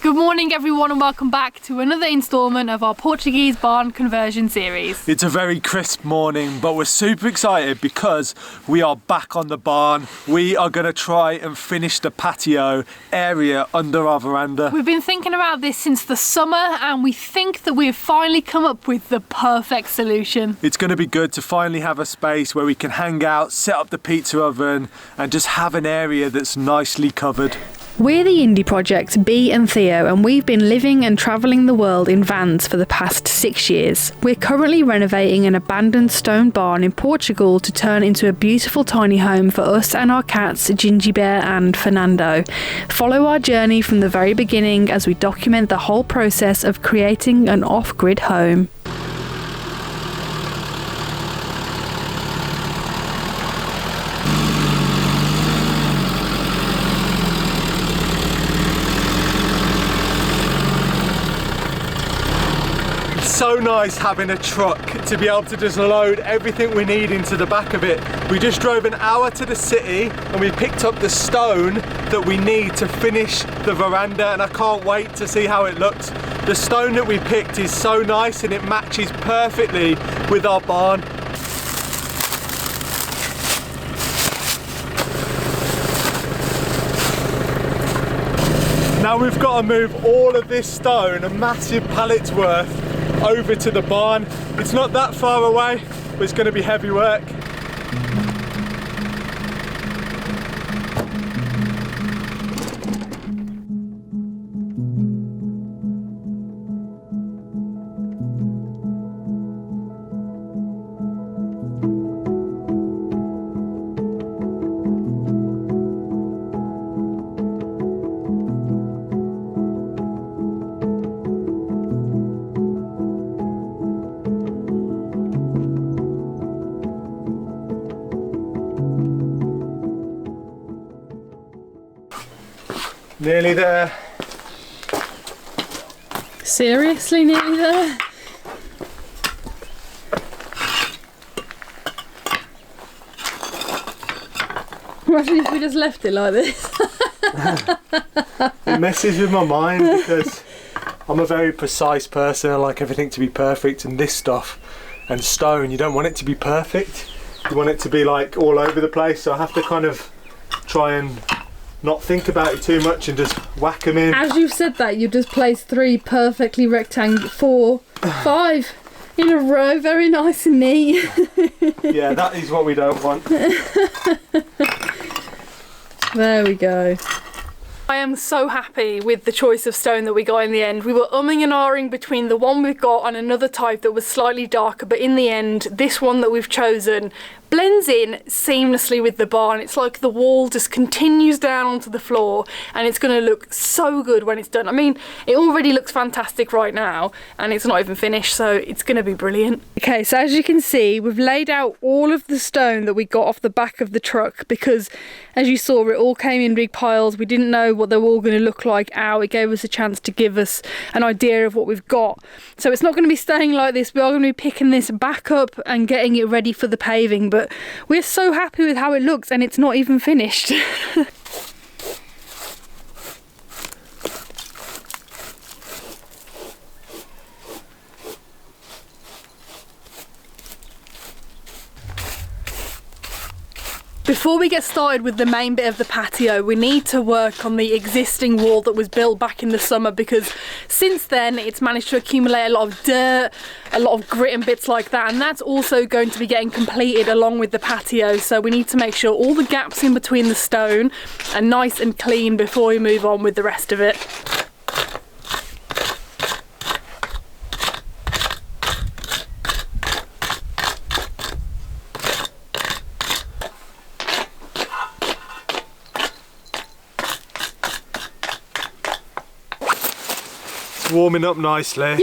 Good morning everyone and welcome back to another instalment of our Portuguese barn conversion series. It's a very crisp morning, but we're super excited because we are back on the barn. We are going to try and finish the patio area under our veranda. We've been thinking about this since the summer and we think that we've finally come up with the perfect solution. It's going to be good to finally have a space where we can hang out, set up the pizza oven and just have an area that's nicely covered. We're the indie project Bee and Theo, and we've been living and travelling the world in vans for the past 6 years. We're currently renovating an abandoned stone barn in Portugal to turn into a beautiful tiny home for us and our cats Ginjey Bear and Fernando. Follow our journey from the very beginning as we document the whole process of creating an off-grid home. So nice having a truck to be able to just load everything we need into the back of it. We just drove an hour to the city and we picked up the stone that we need to finish the veranda, and I can't wait to see how it looks. The stone that we picked is so nice and it matches perfectly with our barn. Now we've got to move all of this stone, a massive pallet's worth, over to the barn. It's not that far away, but it's going to be heavy work. Nearly there. Seriously, nearly there? Imagine if we just left it like this. It messes with my mind because I'm a very precise person. I like everything to be perfect, and this stuff and stone, you don't want it to be perfect. You want it to be like all over the place, so I have to kind of try and not think about it too much and just whack them in. As you've said that, you just placed 3 perfectly rectangular, 4, 5 in a row, very nice and neat. Yeah, that is what we don't want. There we go. I am so happy with the choice of stone that we got in the end. We were umming and ahhing between the one we've got and another type that was slightly darker, but in the end, this one that we've chosen blends in seamlessly with the barn. It's like the wall just continues down onto the floor and it's going to look so good when it's done. I mean, it already looks fantastic right now and it's not even finished, so it's going to be brilliant. Okay, so as you can see, we've laid out all of the stone that we got off the back of the truck because, as you saw, it all came in big piles. We didn't know what they were all going to look like out. It gave us a chance to give us an idea of what we've got. So it's not going to be staying like this. We are going to be picking this back up and getting it ready for the paving, but we're so happy with how it looks and it's not even finished. Before we get started with the main bit of the patio, we need to work on the existing wall that was built back in the summer, because since then it's managed to accumulate a lot of dirt, a lot of grit and bits like that, and that's also going to be getting completed along with the patio. So we need to make sure all the gaps in between the stone are nice and clean before we move on with the rest of it. Warming up nicely.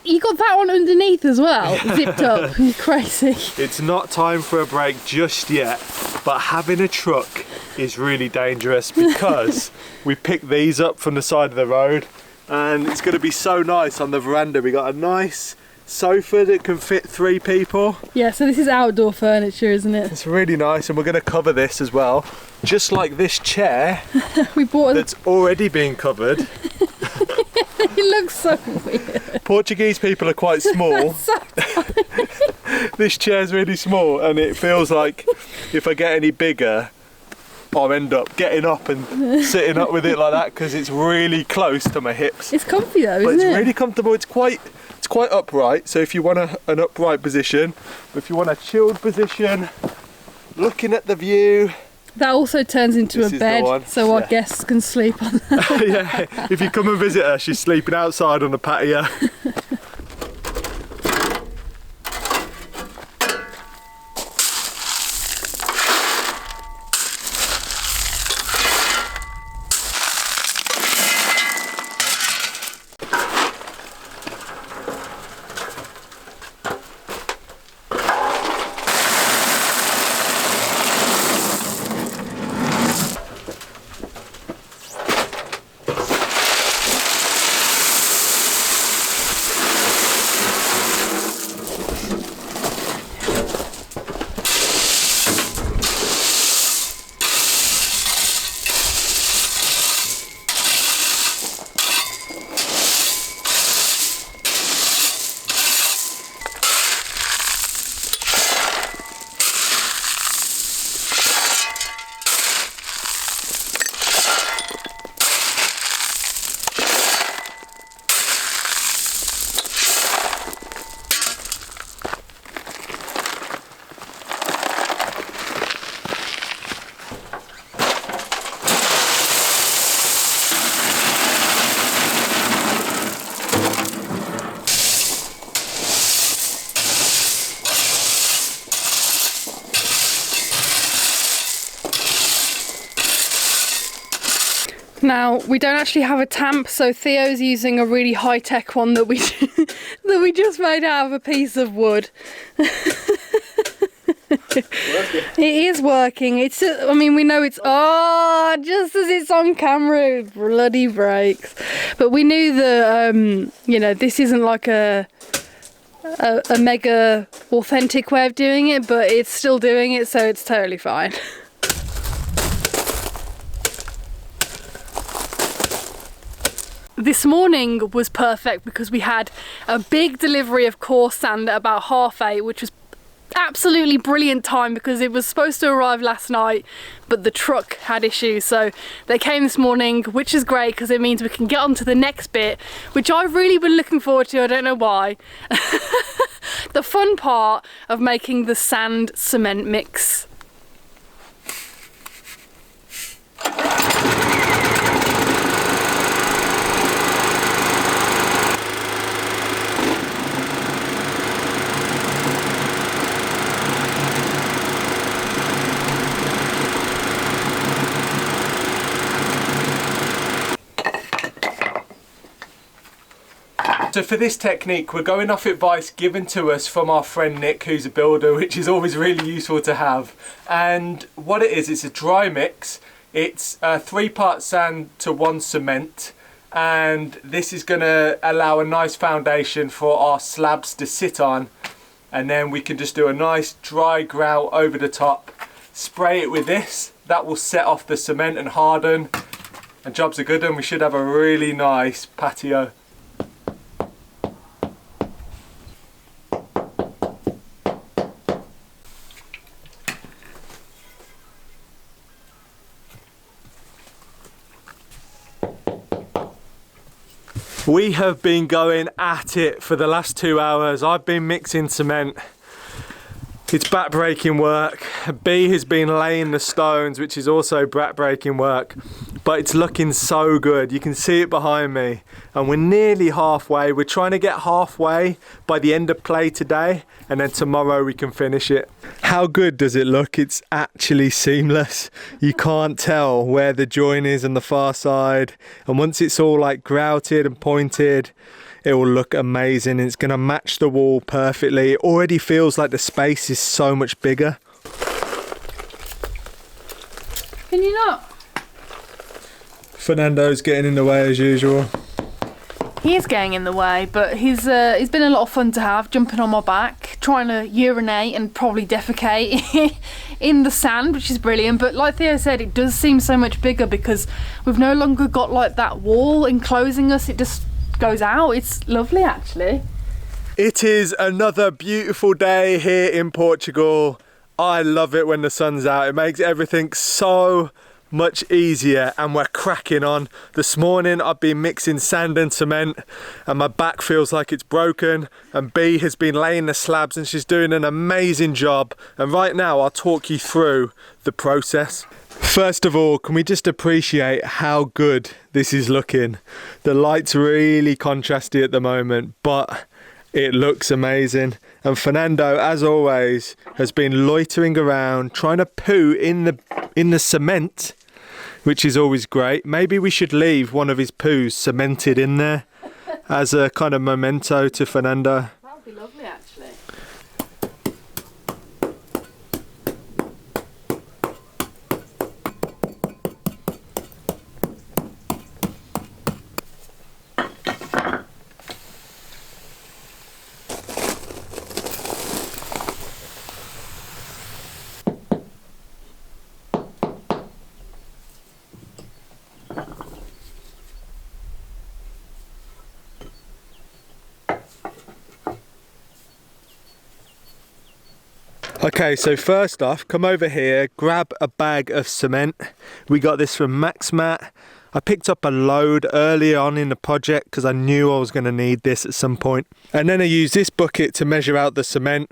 You got that one underneath as well, zipped up. Crazy. It's not time for a break just yet, but having a truck is really dangerous because we picked these up from the side of the road and it's going to be so nice on the veranda. We got a nice sofa that can fit 3 people. Yeah, so this is outdoor furniture, isn't it? It's really nice, and we're going to cover this as well, just like this chair we bought that's already been covered. looks so weird. Portuguese people are quite small. So This chair's really small, and it feels like if I get any bigger, I'll end up getting up and sitting up with it like that because it's really close to my hips. it's comfy though, But isn't it's it? really comfortable. It's quite upright. So if you want an upright position, if you want a chilled position, looking at the view. That also turns into This a is the bed, one. so our Yeah. guests can sleep on that. Yeah, if you come and visit her, she's sleeping outside on the patio. Now, we don't actually have a tamp, so Theo's using a really high-tech one that we that we just made out of a piece of wood. It is working. It's, I mean, we know it's, oh, just as it's on camera, it bloody breaks. But we knew that, you know, this isn't like a mega authentic way of doing it, but it's still doing it, so it's totally fine. This morning was perfect because we had a big delivery of coarse sand at about 8:30, which was absolutely brilliant time because it was supposed to arrive last night, but the truck had issues, so they came this morning, which is great because it means we can get on to the next bit, which I've really been looking forward to. I don't know why. The fun part of making the sand cement mix. So for this technique, we're going off advice given to us from our friend Nick, who's a builder, which is always really useful to have. And what it is, it's a dry mix. It's 3 parts sand to 1 cement. And this is going to allow a nice foundation for our slabs to sit on. And then we can just do a nice dry grout over the top. Spray it with this. That will set off the cement and harden. And jobs are good, and we should have a really nice patio. We have been going at it for the last 2 hours. I've been mixing cement. It's back-breaking work. Bee has been laying the stones, which is also back-breaking work. But it's looking so good. You can see it behind me. And we're nearly halfway. We're trying to get halfway by the end of play today. And then tomorrow we can finish it. How good does it look? It's actually seamless. You can't tell where the join is on the far side. And once it's all like grouted and pointed, it will look amazing. It's going to match the wall perfectly. It already feels like the space is so much bigger. Can you not? Fernando's getting in the way as usual. He is getting in the way, but he's been a lot of fun to have, jumping on my back, trying to urinate and probably defecate in the sand, which is brilliant. But like Theo said, it does seem so much bigger because we've no longer got like that wall enclosing us. It just goes out. It's lovely actually. It is another beautiful day here in Portugal. I love it when the sun's out. It makes everything so much easier, and we're cracking on. This morning I've been mixing sand and cement and my back feels like it's broken, and Bee has been laying the slabs and she's doing an amazing job. And right now I'll talk you through the process. First of all, can we just appreciate how good this is looking? The light's really contrasty at the moment, but it looks amazing. And Fernando, as always, has been loitering around trying to poo in the cement, which is always great. Maybe we should leave one of his poos cemented in there as a kind of memento to Fernando. That would be lovely actually. Okay, so first off, come over here, grab a bag of cement. We got this from MaxMat. I picked up a load early on in the project because I knew I was going to need this at some point. And then I used this bucket to measure out the cement,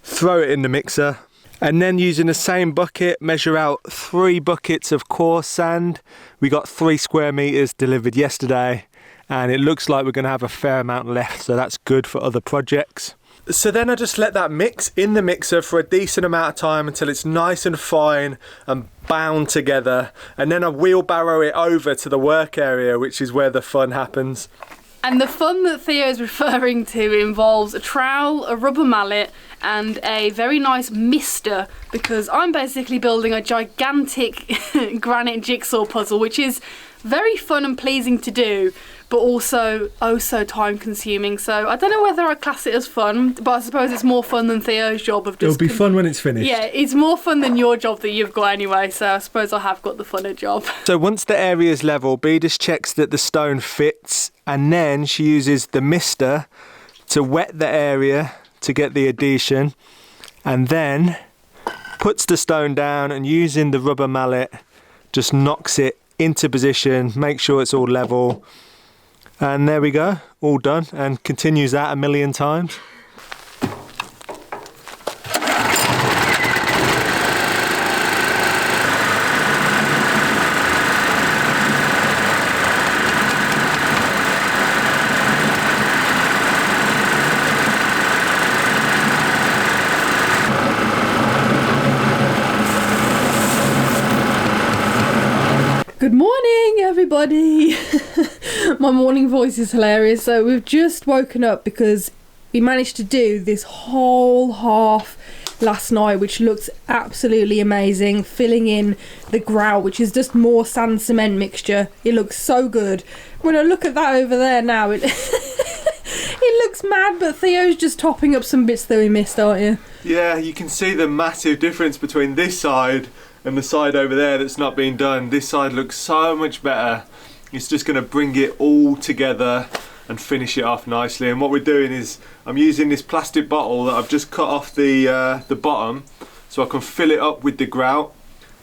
throw it in the mixer, and then using the same bucket, measure out 3 buckets of coarse sand. We got 3 square meters delivered yesterday, and it looks like we're going to have a fair amount left, so that's good for other projects. So then I just let that mix in the mixer for a decent amount of time until it's nice and fine and bound together, and then I wheelbarrow it over to the work area, which is where the fun happens. And the fun that Theo is referring to involves a trowel, a rubber mallet and a very nice mister, because I'm basically building a gigantic granite jigsaw puzzle, which is very fun and pleasing to do, but also oh so time consuming. So I don't know whether I class it as fun, but I suppose it's more fun than Theo's job of just... It'll be fun when it's finished. Yeah, it's more fun than your job that you've got anyway, so I suppose I have got the funner job. So once the area is level, Bee just checks that the stone fits, and then she uses the mister to wet the area to get the adhesion, and then puts the stone down and using the rubber mallet just knocks it into position, make sure it's all level, and there we go, all done, and continues that a million times. Good morning, everybody. My morning voice is hilarious. So we've just woken up because we managed to do this whole half last night, which looks absolutely amazing, filling in the grout, which is just more sand cement mixture. It looks so good. When I look at that over there now, it it looks mad, but Theo's just topping up some bits that we missed, aren't you? Yeah, you can see the massive difference between this side and the side over there that's not been done. This side looks so much better. It's just going to bring it all together and finish it off nicely. And what we're doing is I'm using this plastic bottle that I've just cut off the bottom so I can fill it up with the grout,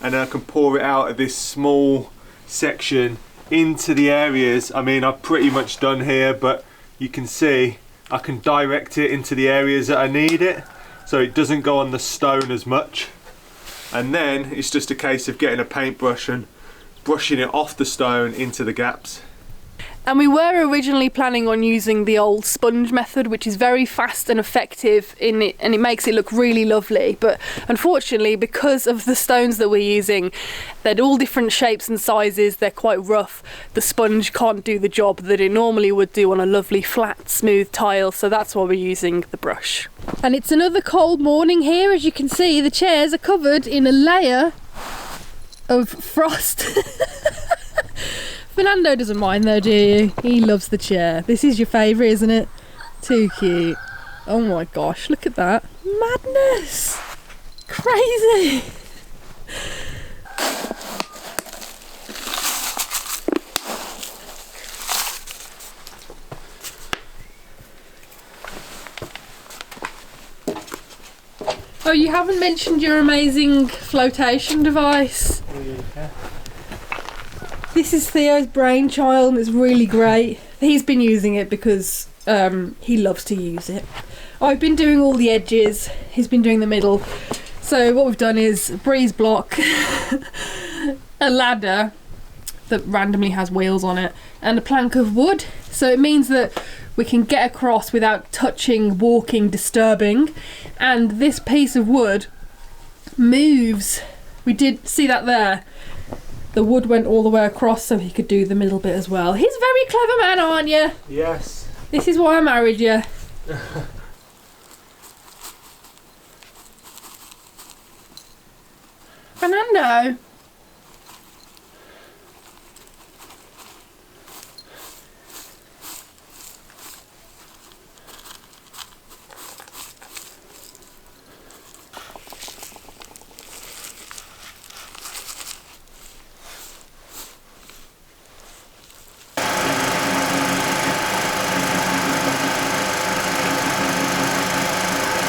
and then I can pour it out of this small section into the areas. I mean, I've pretty much done here, but you can see I can direct it into the areas that I need it so it doesn't go on the stone as much. And then it's just a case of getting a paintbrush and brushing it off the stone into the gaps. And we were originally planning on using the old sponge method, which is very fast and effective in it, and it makes it look really lovely. But unfortunately, because of the stones that we're using, they're all different shapes and sizes, they're quite rough. The sponge can't do the job that it normally would do on a lovely flat, smooth tile, so that's why we're using the brush. And it's another cold morning here. As you can see, the chairs are covered in a layer of frost. Fernando doesn't mind though, do you? He loves the chair. This is your favourite, isn't it? Too cute. Oh my gosh, look at that. Madness! Crazy! Oh, you haven't mentioned your amazing flotation device. Yeah. This is Theo's brainchild and it's really great. He's been using it because he loves to use it. I've been doing all the edges, he's been doing the middle. So what we've done is a breeze block, a ladder that randomly has wheels on it, and a plank of wood. So it means that we can get across without touching, walking, disturbing. And this piece of wood moves. We did see that there. The wood went all the way across so he could do the middle bit as well. He's a very clever man, aren't you? Yes. This is why I married you. Fernando.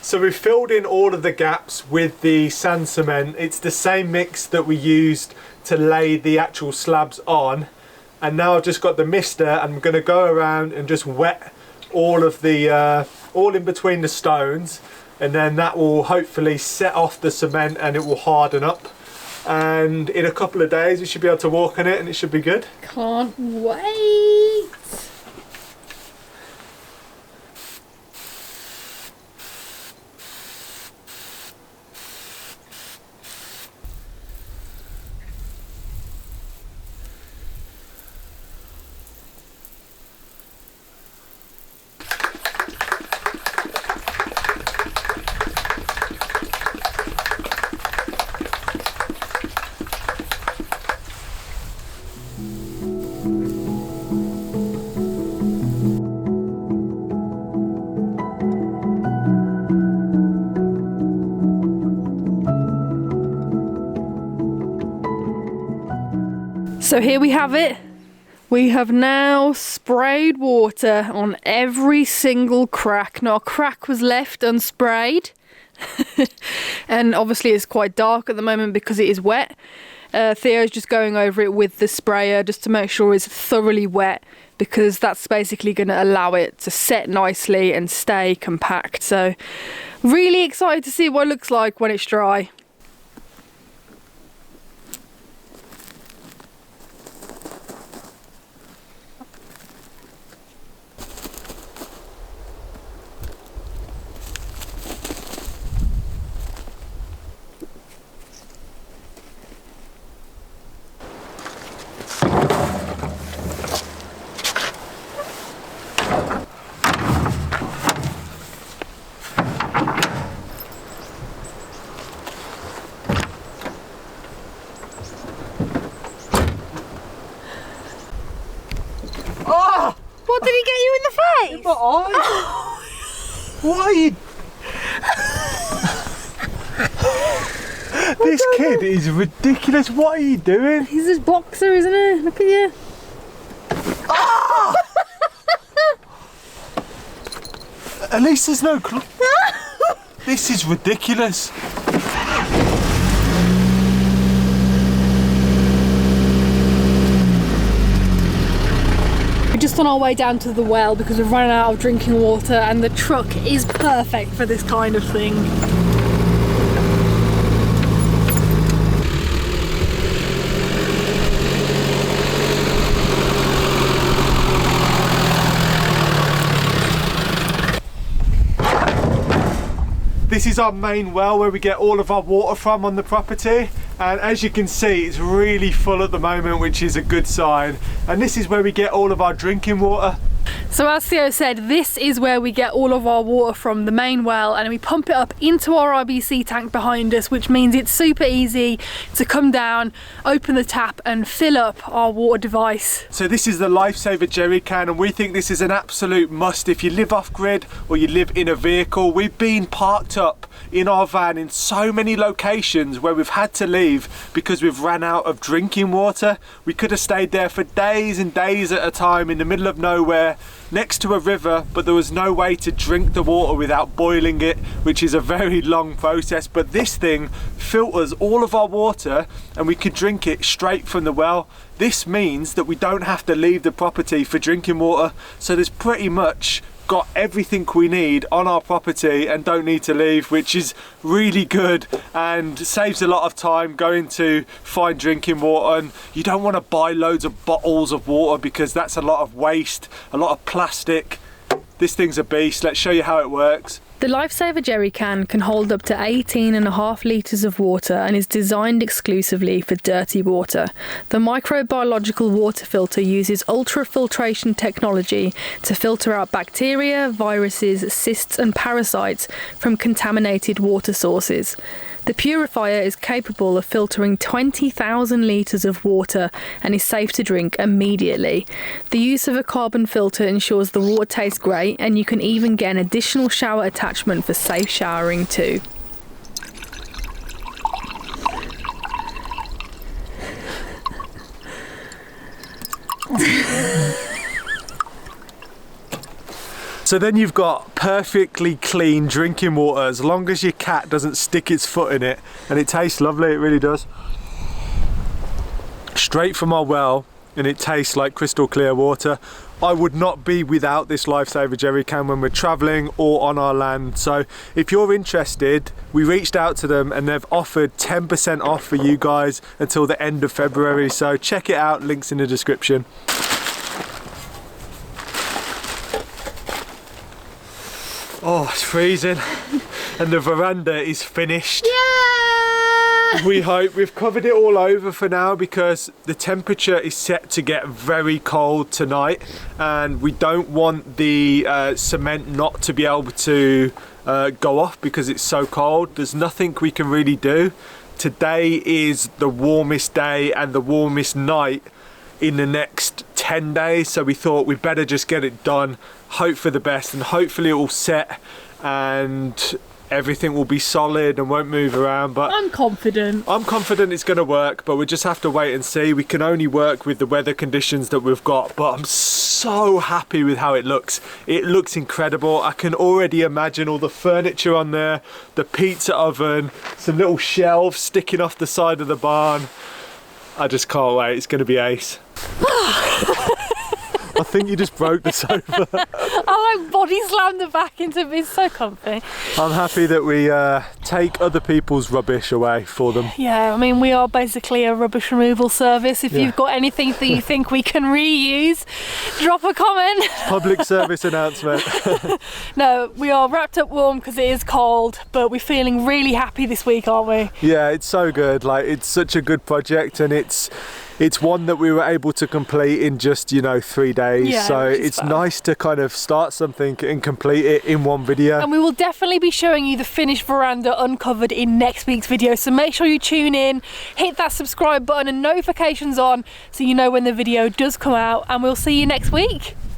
So we've filled in all of the gaps with the sand cement. It's the same mix that we used to lay the actual slabs on. And now I've just got the mister and I'm going to go around and just wet all of the, all in between the stones. And then that will hopefully set off the cement and it will harden up. And in a couple of days we should be able to walk on it and it should be good. Can't wait. So here we have it. We have now sprayed water on every single crack. Not a crack was left unsprayed. And obviously it's quite dark at the moment because it is wet. Theo's just going over it with the sprayer just to make sure it's thoroughly wet, because that's basically going to allow it to set nicely and stay compact. So really excited to see what it looks like when it's dry. What did he get you in the face? But what are you? This kid is ridiculous. What are you doing? He's his boxer, isn't he? Look at you. Ah! At least there's no This is ridiculous. We're just on our way down to the well because we've run out of drinking water, and the truck is perfect for this kind of thing. This is our main well where we get all of our water from on the property, and as you can see it's really full at the moment, which is a good sign. And this is where we get all of our drinking water. So as Theo said, this is where we get all of our water from, the main well, and we pump it up into our IBC tank behind us, which means it's super easy to come down, open the tap and fill up our water device. So this is the Lifesaver jerry can, and we think this is an absolute must if you live off grid or you live in a vehicle. We've been parked up in our van in so many locations where we've had to leave because we've ran out of drinking water. We could have stayed there for days and days at a time in the middle of nowhere, next to a river, but there was no way to drink the water without boiling it, which is a very long process. But this thing filters all of our water and we could drink it straight from the well. This means that we don't have to leave the property for drinking water, so there's pretty much got everything we need on our property and don't need to leave, which is really good and saves a lot of time going to find drinking water. And you don't want to buy loads of bottles of water because that's a lot of waste, a lot of plastic. This thing's a beast. Let's show you how it works. The Lifesaver jerry can hold up to 18.5 litres of water and is designed exclusively for dirty water. The microbiological water filter uses ultrafiltration technology to filter out bacteria, viruses, cysts and parasites from contaminated water sources. The purifier is capable of filtering 20,000 litres of water and is safe to drink immediately. The use of a carbon filter ensures the water tastes great, and you can even get an additional shower attachment for safe showering too. So then you've got perfectly clean drinking water as long as your cat doesn't stick its foot in it, and it tastes lovely, it really does. Straight from our well, and it tastes like crystal clear water. I would not be without this Lifesaver jerry can when we're traveling or on our land. So if you're interested, we reached out to them and they've offered 10% off for you guys until the end of February. So check it out, links in the description. Oh, it's freezing and the veranda is finished. Yeah! We hope. We've covered it all over for now because the temperature is set to get very cold tonight and we don't want the cement not to be able to go off because it's so cold. There's nothing we can really do. Today is the warmest day and the warmest night in the next 10 days, so we thought we'd better just get it done, hope for the best, and hopefully it will set and everything will be solid and won't move around. But I'm confident it's going to work, but we just have to wait and see. We can only work with the weather conditions that we've got, but I'm so happy with how it looks. It looks incredible. I can already imagine all the furniture on there, the pizza oven, some little shelves sticking off the side of the barn. I just can't wait. It's going to be ace. I think you just broke the sofa. I like body slammed the back into it. It's so comfy. I'm happy that we take other people's rubbish away for them. Yeah, I mean, we are basically a rubbish removal service. If you've got anything that you think we can reuse, drop a comment. Public service announcement. No, we are wrapped up warm because it is cold, but we're feeling really happy this week, aren't we? Yeah, it's so good. Like, it's such a good project, and it's one that we were able to complete in just, 3 days. Yeah, so it's nice to kind of start something and complete it in one video. And we will definitely be showing you the finished veranda uncovered in next week's video. So make sure you tune in, hit that subscribe button and notifications on so you know when the video does come out, and we'll see you next week.